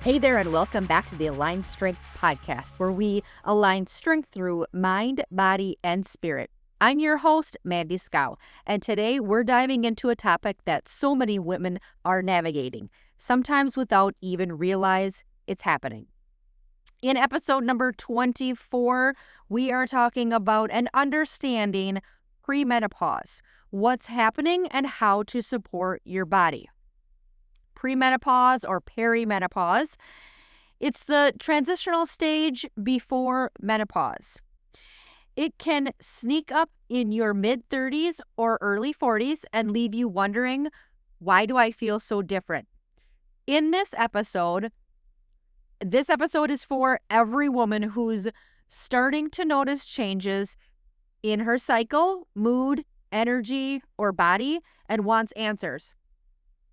Hey there, and welcome back to the Aligned Strength Podcast, where we align strength through mind, body, and spirit. I'm your host, Mandy Scow, and today we're diving into a topic that so many women are navigating, sometimes without even realize it's happening. In episode number 24, we are talking about and understanding premenopause, what's happening and how to support your body. Premenopause or perimenopause. It's the transitional stage before menopause. It can sneak up in your mid-30s or early 40s and leave you wondering, why do I feel so different? In this episode is for every woman who's starting to notice changes in her cycle, mood, energy, or body and wants answers.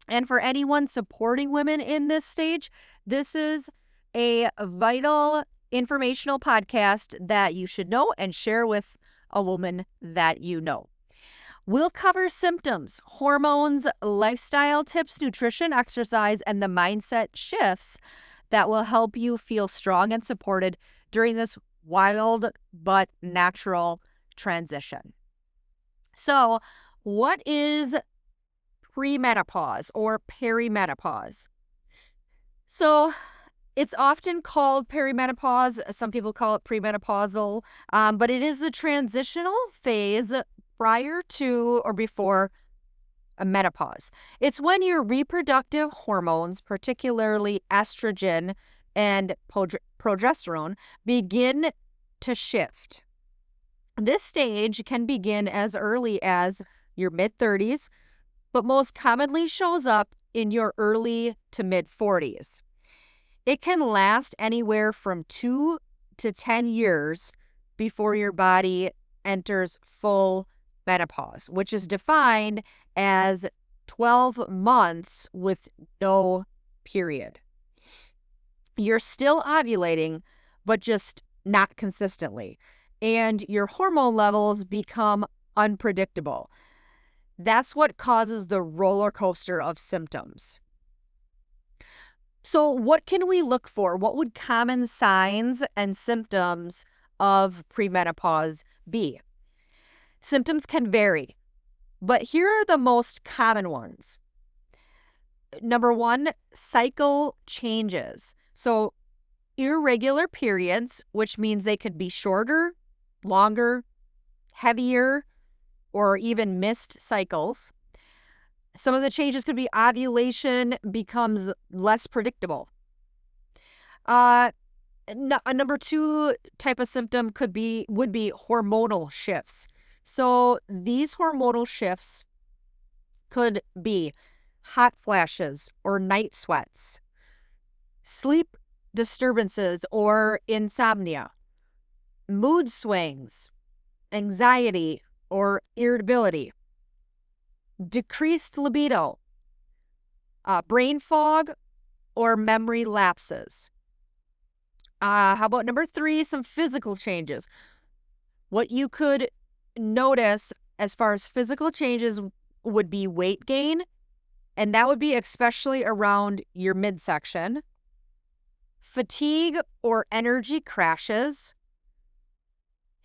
And for anyone supporting women in this stage, this is a vital informational podcast that you should know and share with a woman that you know. We'll cover symptoms, hormones, lifestyle tips, nutrition, exercise, and the mindset shifts that will help you feel strong and supported during this wild but natural transition. So, what is premenopause or perimenopause? So it's often called perimenopause. Some people call it premenopausal, but it is the transitional phase prior to or before a menopause. It's when your reproductive hormones, particularly estrogen and progesterone, begin to shift. This stage can begin as early as your mid-30s, but most commonly shows up in your early to mid-40s. It can last anywhere from 2 to 10 years before your body enters full menopause, which is defined as 12 months with no period. You're still ovulating, but just not consistently, and your hormone levels become unpredictable. That's what causes the roller coaster of symptoms. So what can we look for? What would common signs and symptoms of premenopause be? Symptoms can vary, but here are the most common ones. Number 1, cycle changes. So irregular periods, which means they could be shorter, longer, heavier, or even missed cycles. Some of the changes could be ovulation becomes less predictable. A number 2 type of symptom would be hormonal shifts. So these hormonal shifts could be hot flashes or night sweats, sleep disturbances or insomnia, mood swings, anxiety or irritability, decreased libido, brain fog, or memory lapses. How about number 3, some physical changes? What you could notice as far as physical changes would be weight gain, and that would be especially around your midsection, fatigue or energy crashes,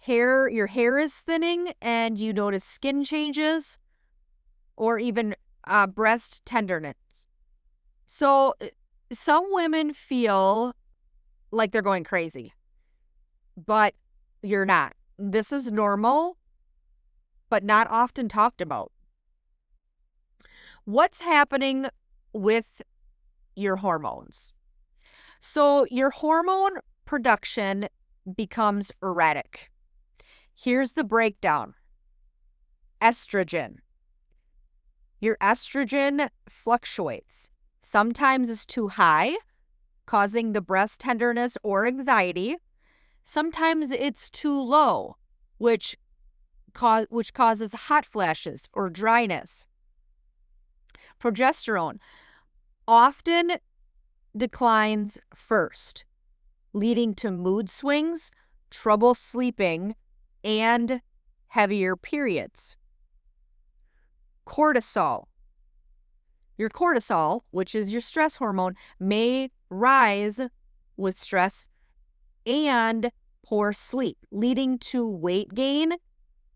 your hair is thinning and you notice skin changes, or even breast tenderness. So some women feel like they're going crazy, but you're not. This is normal, but not often talked about. What's happening with your hormones? So your hormone production becomes erratic. Here's the breakdown. Estrogen. Your estrogen fluctuates. Sometimes it's too high, causing the breast tenderness or anxiety. Sometimes it's too low, which causes hot flashes or dryness. Progesterone often declines first, leading to mood swings, trouble sleeping, and heavier periods. Cortisol. Your cortisol, which is your stress hormone, may rise with stress and poor sleep, leading to weight gain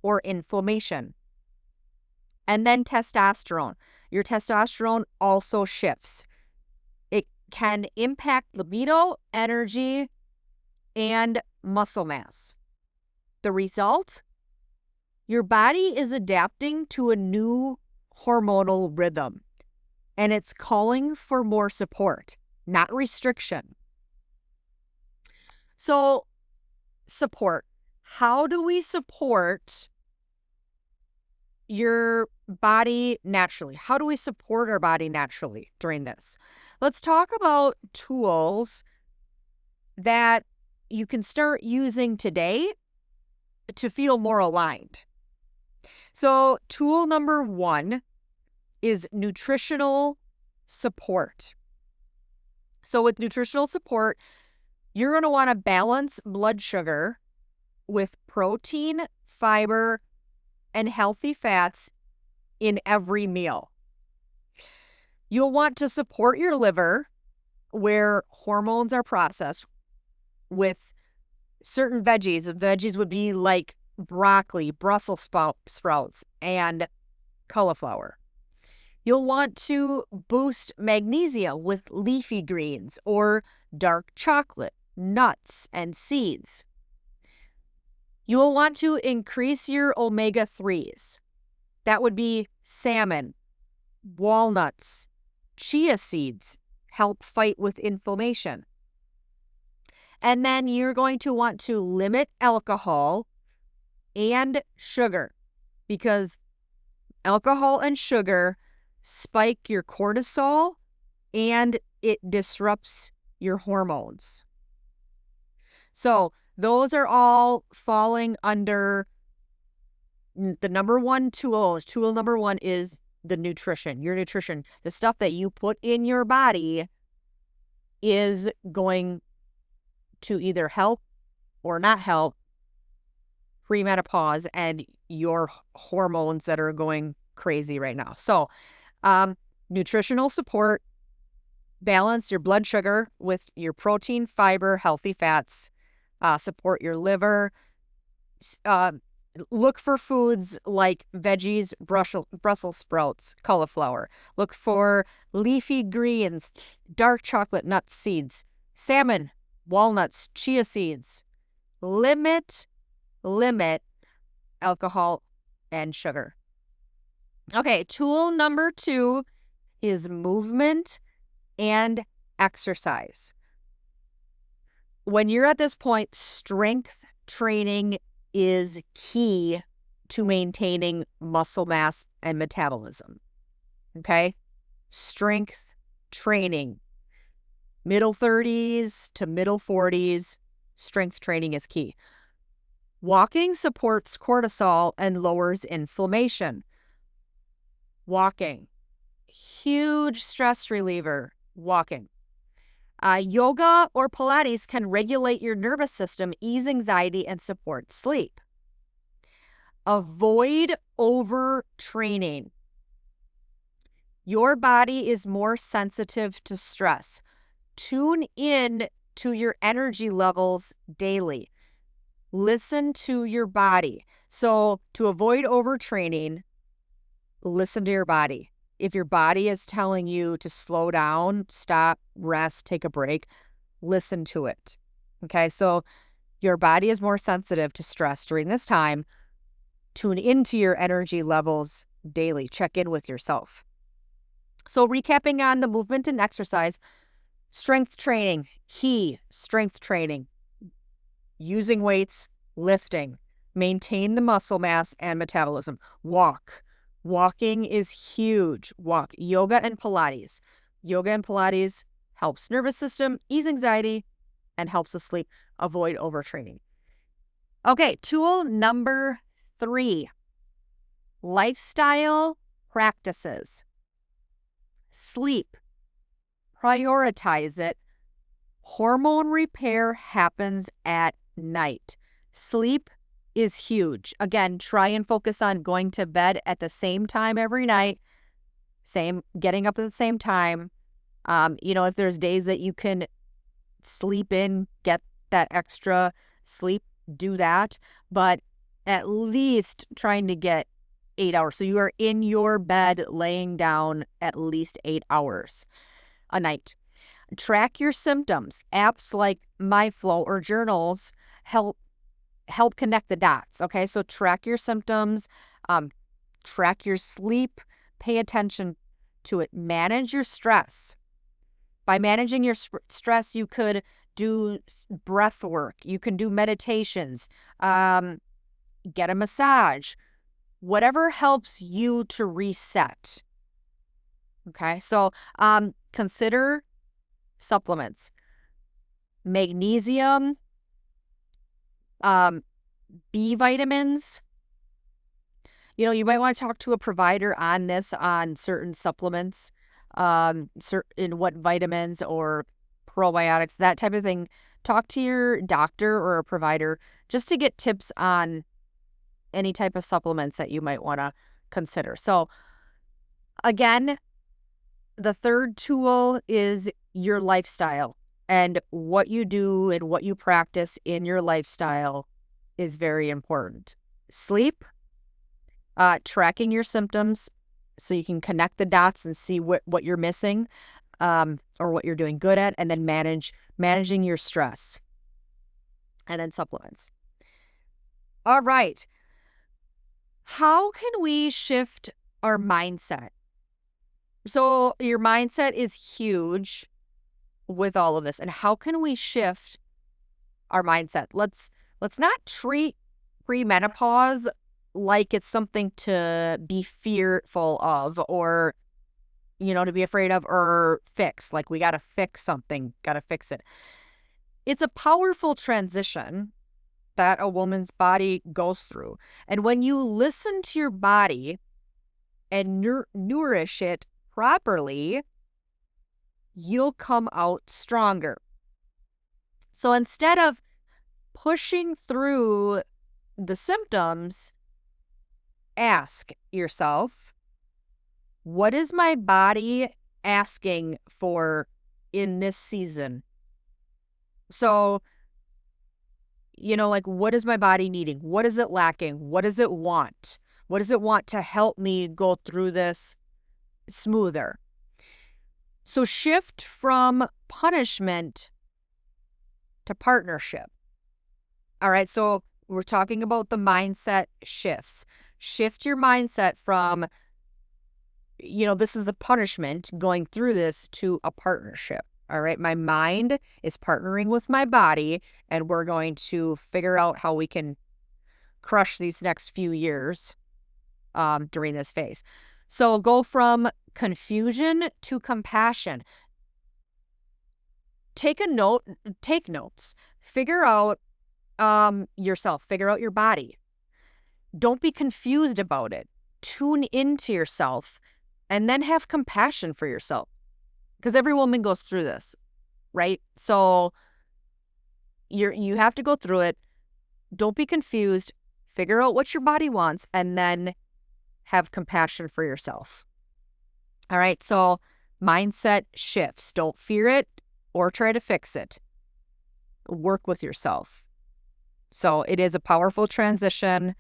or inflammation. And then testosterone. Your testosterone also shifts. It can impact libido, energy, and muscle mass. The result? Your body is adapting to a new hormonal rhythm, and it's calling for more support, not restriction. So, support. How do we support your body naturally? How do we support our body naturally during this? Let's talk about tools that you can start using today to feel more aligned. So, tool number 1 is nutritional support. So, with nutritional support, you're going to want to balance blood sugar with protein, fiber, and healthy fats in every meal. You'll want to support your liver where hormones are processed with certain veggies. The veggies would be like broccoli, Brussels sprouts, and cauliflower. You'll want to boost magnesium with leafy greens or dark chocolate, nuts, and seeds. You'll want to increase your omega-3s. That would be salmon, walnuts, chia seeds, help fight with inflammation. And then you're going to want to limit alcohol and sugar because alcohol and sugar spike your cortisol and it disrupts your hormones. So those are all falling under the number 1 tool. Tool number 1 is the nutrition, your nutrition. The stuff that you put in your body is going to either help or not help premenopause and your hormones that are going crazy right now. So, nutritional support, balance your blood sugar with your protein, fiber, healthy fats, support your liver. Look for foods like veggies, Brussels sprouts, cauliflower. Look for leafy greens, dark chocolate, nuts, seeds, salmon, walnuts, chia seeds. Limit alcohol and sugar. Okay, tool number 2 is movement and exercise. When you're at this point, strength training is key to maintaining muscle mass and metabolism. Okay? Strength training. Middle 30s to middle 40s, strength training is key. Walking supports cortisol and lowers inflammation. Walking. Huge stress reliever, walking. Yoga or Pilates can regulate your nervous system, ease anxiety, and support sleep. Avoid overtraining. Your body is more sensitive to stress. Tune in to your energy levels daily. Listen to your body. So to avoid overtraining, listen to your body. If your body is telling you to slow down, stop, rest, take a break, listen to it. Okay, so your body is more sensitive to stress during this time. Tune into your energy levels daily. Check in with yourself. So recapping on the movement and exercise, strength training, key strength training, using weights, lifting, maintain the muscle mass and metabolism, walk. Walking is huge. Walk. Yoga and Pilates. Yoga and Pilates helps nervous system, ease anxiety, and helps with sleep. Avoid overtraining. Okay, tool number 3. Lifestyle practices. Sleep. Prioritize it. Hormone repair happens at night. Sleep is huge. Again, try and focus on going to bed at the same time every night, getting up at the same time. If there's days that you can sleep in, get that extra sleep, do that. But at least trying to get 8 hours. So you are in your bed laying down at least 8 hours a night. Track your symptoms. Apps like MyFlow or journals help connect the dots. Okay, so track your symptoms, track your sleep, pay attention to it. Manage your stress. By managing your stress, you could do breath work. You can do meditations, get a massage, whatever helps you to reset. Okay, so consider supplements. Magnesium, B vitamins. You might want to talk to a provider on this, on certain supplements, in what vitamins or probiotics, that type of thing. Talk to your doctor or a provider just to get tips on any type of supplements that you might want to consider. So again, the third tool is your lifestyle, and what you do and what you practice in your lifestyle is very important. Sleep, tracking your symptoms so you can connect the dots and see what you're missing, or what you're doing good at, and then managing your stress, and then supplements. All right. How can we shift our mindset? So your mindset is huge with all of this. And how can we shift our mindset? Let's not treat premenopause like it's something to be fearful of, or to be afraid of, or fix. Like we got to fix something, got to fix it. It's a powerful transition that a woman's body goes through. And when you listen to your body and nourish it properly, you'll come out stronger. So instead of pushing through the symptoms, ask yourself, what is my body asking for in this season? So, what is my body needing? What is it lacking? What does it want? What does it want to help me go through this smoother? So shift from punishment to partnership. All right, so we're talking about the mindset shifts. Shift your mindset from, this is a punishment, going through this, to a partnership. All right, my mind is partnering with my body, and we're going to figure out how we can crush these next few years during this phase. So go from confusion to compassion. Take notes. Figure out yourself, figure out your body. Don't be confused about it. Tune into yourself, and then have compassion for yourself. Because every woman goes through this, right? So you have to go through it. Don't be confused. Figure out what your body wants, and then have compassion for yourself. All right, so mindset shifts. Don't fear it or try to fix it. Work with yourself. So it is a powerful transition.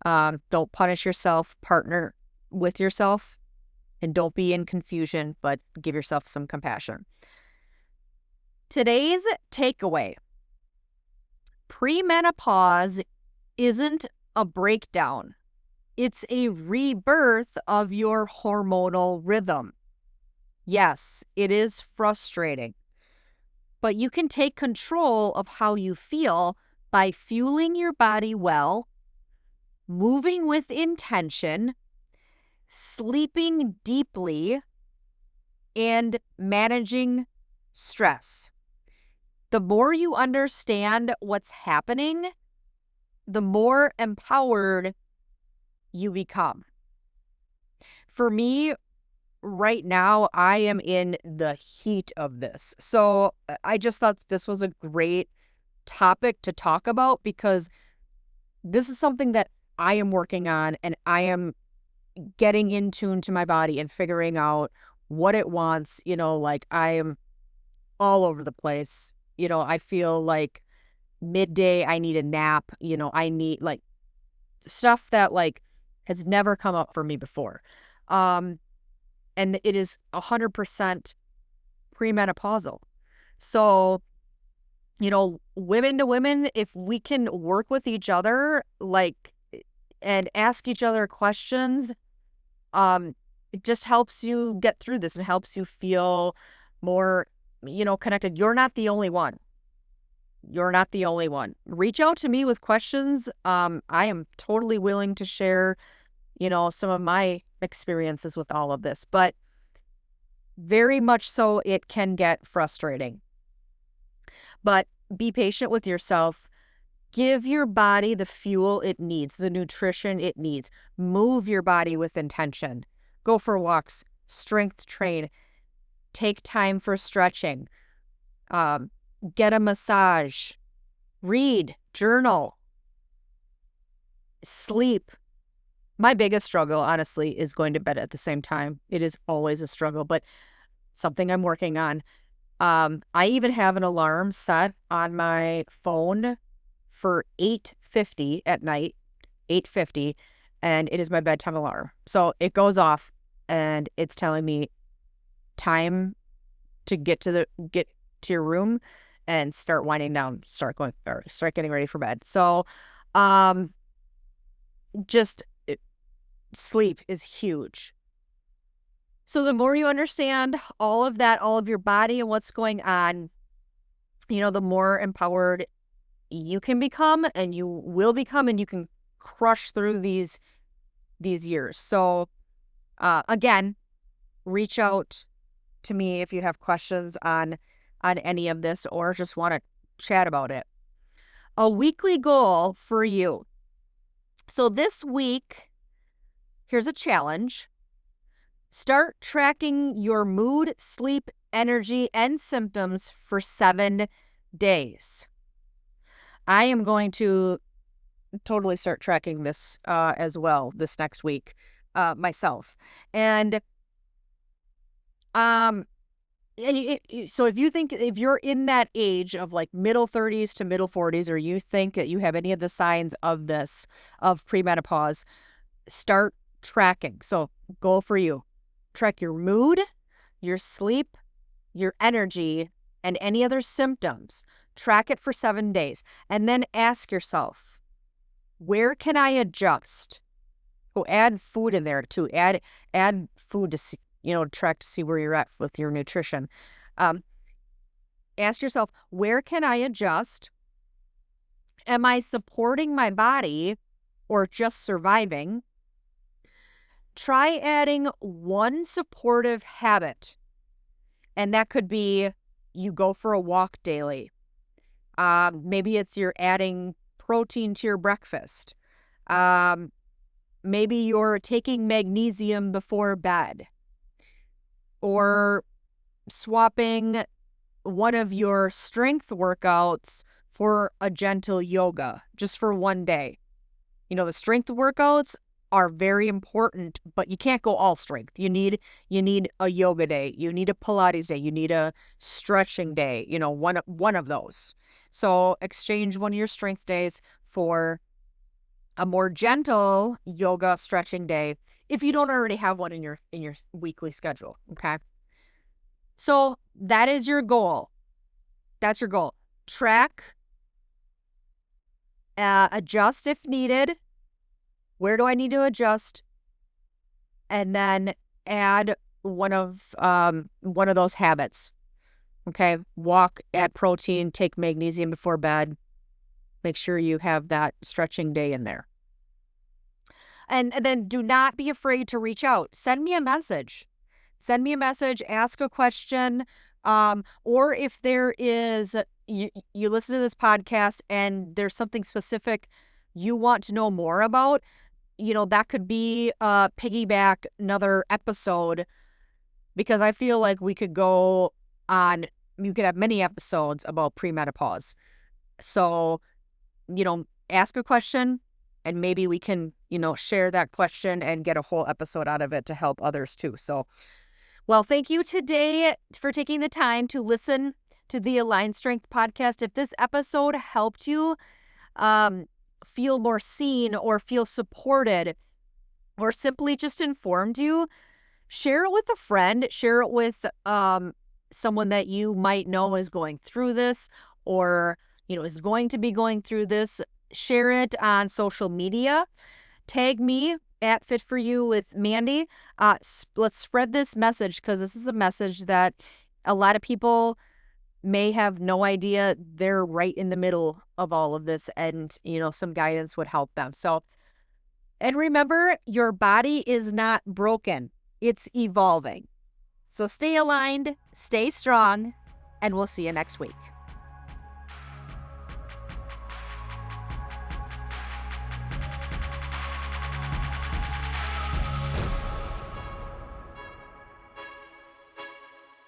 Don't punish yourself. Partner with yourself. And don't be in confusion, but give yourself some compassion. Today's takeaway: premenopause isn't a breakdown. It's a rebirth of your hormonal rhythm. Yes, it is frustrating, but you can take control of how you feel by fueling your body well, moving with intention, sleeping deeply, and managing stress. The more you understand what's happening, the more empowered you become. For me, right now, I am in the heat of this. So I just thought this was a great topic to talk about, because this is something that I am working on, and I am getting in tune to my body and figuring out what it wants. Like I am all over the place. I feel like midday, I need a nap. I need like stuff that like has never come up for me before. Um, and it is 100% premenopausal. So, women to women, if we can work with each other, like, and ask each other questions, it just helps you get through this and helps you feel more, connected. You're not the only one. You're not the only one. Reach out to me with questions. I am totally willing to share, some of my experiences with all of this, but very much so it can get frustrating. But be patient with yourself. Give your body the fuel it needs, the nutrition it needs. Move your body with intention. Go for walks, strength train, take time for stretching, get a massage, read, journal, sleep. My biggest struggle, honestly, is going to bed at the same time. It is always a struggle, but something I'm working on. I even have an alarm set on my phone for 8:50 at night, 8:50, and it is my bedtime alarm. So it goes off and it's telling me time to get to your room and start winding down, start getting ready for bed. So just sleep is huge. So the more you understand all of that, all of your body and what's going on, the more empowered you can become and you will become, and you can crush through these years. So again, reach out to me if you have questions on any of this or just want to chat about it. A weekly goal for you. So this week, here's a challenge. Start tracking your mood, sleep, energy, and symptoms for 7 days. I am going to totally start tracking this as well this next week myself. And so if you're in that age of like middle 30s to middle 40s, or you think that you have any of the signs of this, of premenopause, start tracking. So goal for you. Track your mood, your sleep, your energy, and any other symptoms. Track it for 7 days. And then ask yourself, where can I adjust? Oh, add food in there too. Add food to see, track to see where you're at with your nutrition. Ask yourself, where can I adjust? Am I supporting my body or just surviving? Try adding one supportive habit, and that could be you go for a walk daily. Maybe it's you're adding protein to your breakfast. Maybe you're taking magnesium before bed, or swapping one of your strength workouts for a gentle yoga just for one day. The strength workouts are very important, but you can't go all strength. You need a yoga day. You need a Pilates day. You need a stretching day, one of those. So exchange one of your strength days for a more gentle yoga stretching day if you don't already have one in your weekly schedule, okay? So that is your goal. That's your goal. Track, adjust if needed. Where do I need to adjust? And then add one of those habits. Okay, walk, add protein, take magnesium before bed. Make sure you have that stretching day in there. And then do not be afraid to reach out. Send me a message. Ask a question. Or if there is, you listen to this podcast and there's something specific you want to know more about, that could be piggyback another episode, because I feel like we could have many episodes about premenopause. So, ask a question and maybe we can, share that question and get a whole episode out of it to help others too. So Well, thank you today for taking the time to listen to the Align Strength podcast. If this episode helped you feel more seen or feel supported or simply just informed you, share it with a friend, share it with someone that you might know is going through this or, is going to be going through this. Share it on social media. Tag me at Fit For You with Mandy. Let's spread this message because this is a message that a lot of people may have no idea they're right in the middle of all of this, and, some guidance would help them. So, and remember, your body is not broken. It's evolving. So stay aligned, stay strong, and we'll see you next week.